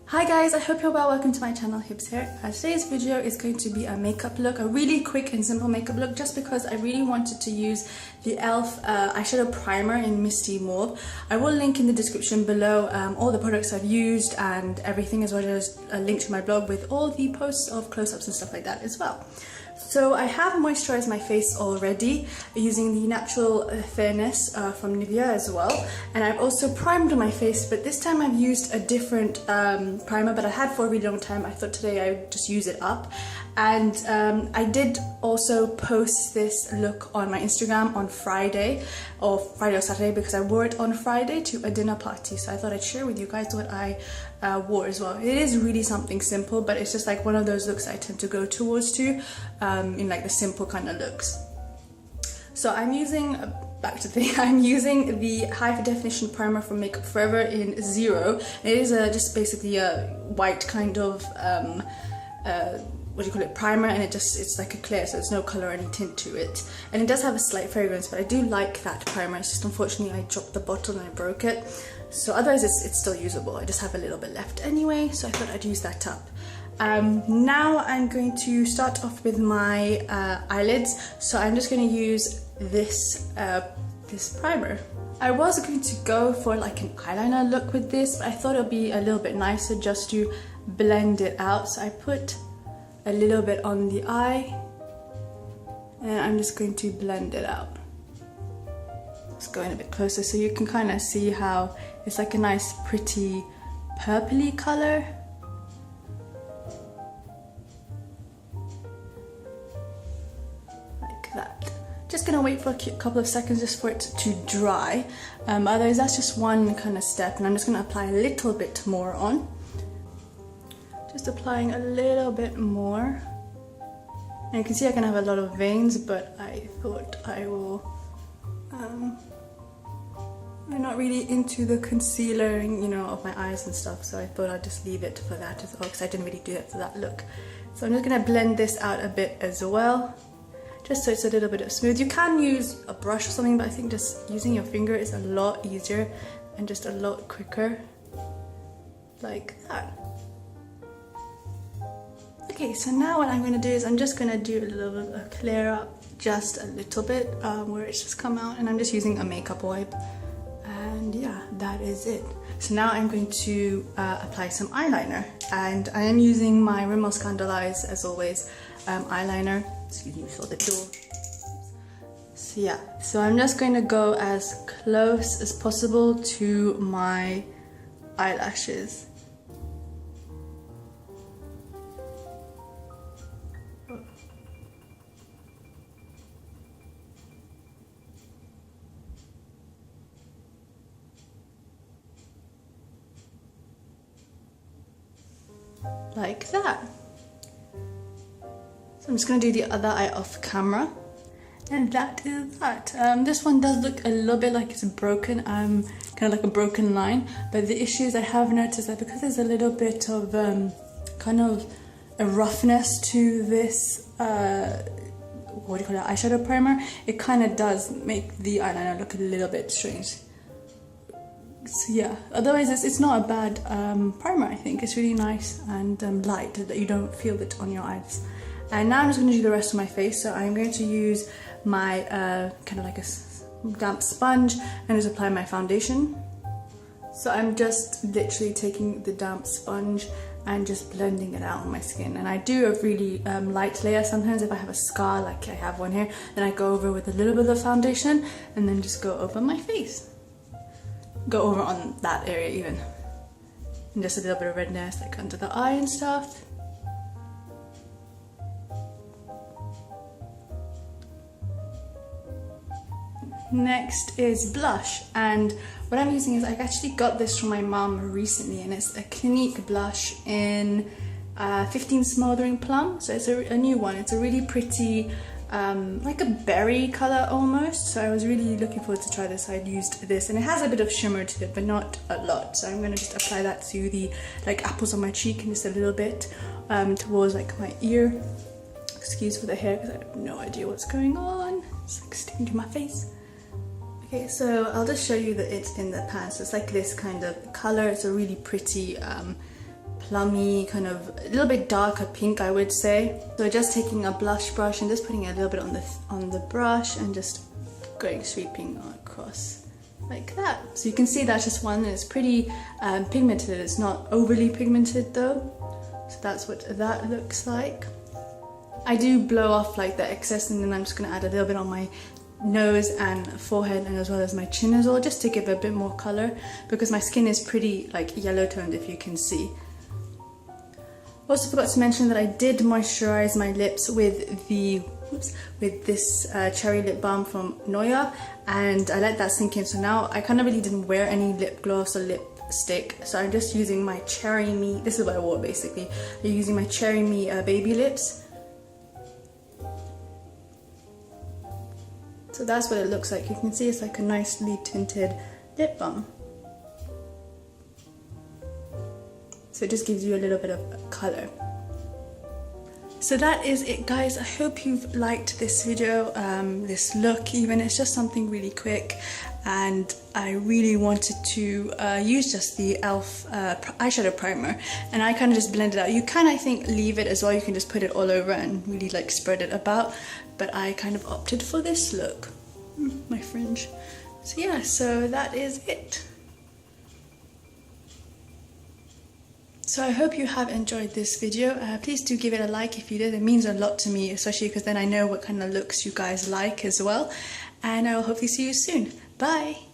Hi guys, I hope you're well. Welcome to my channel, Hips here. Today's video is going to be a makeup look, a really quick and simple makeup look, just because I really wanted to use the E.L.F eyeshadow primer in Misty Mauve. I will link in the description below all the products I've used and everything, as well as a link to my blog with all the posts of close-ups and stuff like that as well. So I have moisturized my face already using the Natural Fairness from Nivea as well, and I've also primed my face, but this time I've used a different primer, but I had for a really long time. I thought today I would just use it up, and I did also post this look on my Instagram on Friday or Saturday, because I wore it on Friday to a dinner party, so I thought I'd share with you guys what I wore as well. It is really something simple, but it's just like one of those looks I tend to go towards in like the simple kind of looks. So I'm using, back to the thing, I'm using the high definition primer from Makeup Forever in 0. It is just basically a white kind of what do you call it, primer, and it's like a clear, so there's no color or any tint to it, and it does have a slight fragrance, but I do like that primer. It's just unfortunately I dropped the bottle and I broke it, so otherwise it's still usable. I just have a little bit left anyway, so I thought I'd use that up. Now I'm going to start off with my eyelids, so I'm just going to use this this primer. I was going to go for like an eyeliner look with this, but I thought it would be a little bit nicer just to blend it out, so I put a little bit on the eye and I'm just going to blend it out. Let's go in a bit closer so you can kind of see how it's like a nice pretty purpley color. Like that. Just gonna wait for a couple of seconds just for it to dry. Otherwise that's just one kind of step, and I'm just gonna apply a little bit more on. Just applying a little bit more. And you can see I can have a lot of veins, but I thought I will I'm not really into the concealer, you know, of my eyes and stuff, so I thought I'd just leave it for that as well, because I didn't really do it for that look. So I'm just gonna blend this out a bit as well, just so it's a little bit of smooth. You can use a brush or something, but I think just using your finger is a lot easier and just a lot quicker, like that. Okay, so now what I'm going to do is I'm just going to do a little bit of clear up, just a little bit where it's just come out, and I'm just using a makeup wipe, and yeah, that is it. So now I'm going to apply some eyeliner, and I am using my Rimmel Scandaleyes, as always, eyeliner. Excuse me for the door. So yeah, so I'm just going to go as close as possible to my eyelashes. Like that. So I'm just going to do the other eye off camera, and that is that. This one does look a little bit like it's broken, kind of like a broken line, but the issue is I have noticed that because there's a little bit of kind of a roughness to this what do you call it, eyeshadow primer, it kind of does make the eyeliner look a little bit strange. So yeah, otherwise it's not a bad primer. I think it's really nice and light, that you don't feel it on your eyes. And now I'm just going to do the rest of my face. So I'm going to use my kind of like a damp sponge and just apply my foundation. So I'm just literally taking the damp sponge and just blending it out on my skin. And I do a really light layer. Sometimes if I have a scar, like I have one here, then I go over with a little bit of foundation and then just go over my face. Go over on that area even, and just a little bit of redness like under the eye and stuff. Next is blush, and what I'm using is I actually got this from my mom recently, and it's a Clinique blush in 15 Smoldering Plum. So it's a new one. It's a really pretty like a berry color almost, so I was really looking forward to try this. I used this, and it has a bit of shimmer to it, but not a lot, so I'm going to just apply that to the like apples on my cheek and just a little bit towards like my ear. Excuse for the hair because I have no idea what's going on. It's like sticking to my face. Okay, so I'll just show you that it's in the pan. So it's like this kind of color. It's a really pretty plummy, kind of a little bit darker pink, I would say. So just taking a blush brush and just putting a little bit on the brush and just going sweeping across like that. So you can see that's just one. It's pretty pigmented. It's not overly pigmented though. So that's what that looks like. I do blow off like the excess, and then I'm just gonna add a little bit on my nose and forehead, and as well as my chin as well, just to give a bit more color, because my skin is pretty like yellow toned, if you can see. Also forgot to mention that I did moisturize my lips with this cherry lip balm from Noyah, and I let that sink in. So now I kind of really didn't wear any lip gloss or lipstick, so I'm just using my Cherry Me. This is what I wore basically. I'm using my Cherry Me baby lips. So that's what it looks like. You can see it's like a nicely tinted lip balm. So it just gives you a little bit of color. So that is it, guys. I hope you've liked this video, this look even. It's just something really quick, and I really wanted to use just the E.L.F eyeshadow primer, and I kind of just blend it out. You can, I think, leave it as well. You can just put it all over and really like spread it about, but I kind of opted for this look. My fringe. So yeah, so that is it. So I hope you have enjoyed this video. Please do give it a like if you did. It means a lot to me, especially because then I know what kind of looks you guys like as well. And I will hopefully see you soon. Bye!